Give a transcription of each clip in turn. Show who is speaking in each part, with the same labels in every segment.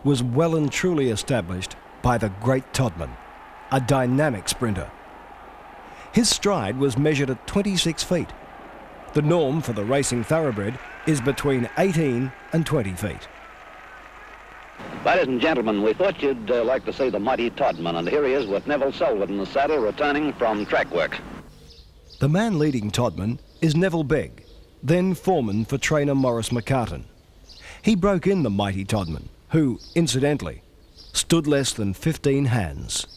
Speaker 1: was well and truly established by the great Todman, a dynamic sprinter. His stride was measured at 26 feet. The norm for the racing thoroughbred is between 18 and 20 feet.
Speaker 2: Ladies and gentlemen, we thought you'd like to see the mighty Todman, and here he is with Neville Selwood in the saddle, returning from track work.
Speaker 1: The man leading Todman is Neville Begg, then foreman for trainer Maurice McCartan. He broke in the mighty Todman, who, incidentally, stood less than 15 hands.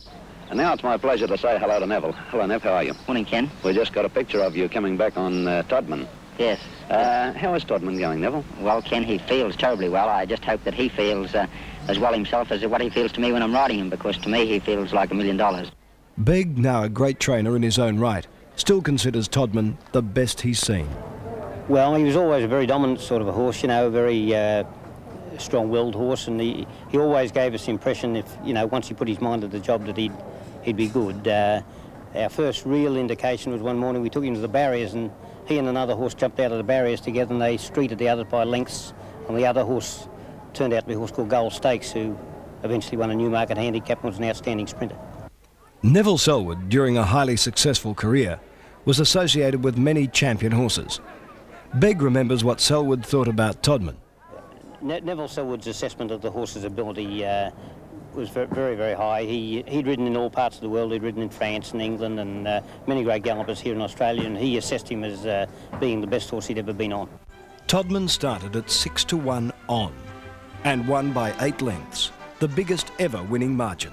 Speaker 2: And now it's my pleasure to say hello to Neville. Hello, Nev, how are you?
Speaker 3: Morning, Ken.
Speaker 2: We just got a picture of you coming back on Todman.
Speaker 3: Yes.
Speaker 2: How is Todman going, Neville?
Speaker 3: Well, Ken, he feels terribly well. I just hope that he feels as well himself as what he feels to me when I'm riding him, because to me he feels like $1 million.
Speaker 1: Begg, now a great trainer in his own right, still considers Todman the best he's seen.
Speaker 4: Well, he was always a very dominant sort of a horse, you know, a very strong-willed horse, and he always gave us the impression, if, you know, once he put his mind to the job, that he'd be good. Our first real indication was one morning we took him to the barriers, and he and another horse jumped out of the barriers together, and they streeted the others by lengths, and the other horse turned out to be a horse called Gold Stakes, who eventually won a Newmarket handicap and was an outstanding sprinter.
Speaker 1: Neville Selwood, during a highly successful career, was associated with many champion horses. Begg remembers what Selwood thought about Todman.
Speaker 4: Neville Selwood's assessment of the horse's ability was very, very high. He'd ridden in all parts of the world. He'd ridden in France and England and many great gallopers here in Australia, and he assessed him as being the best horse he'd ever been on.
Speaker 1: Todman started at 6-1 on and won by 8 lengths, the biggest ever winning margin.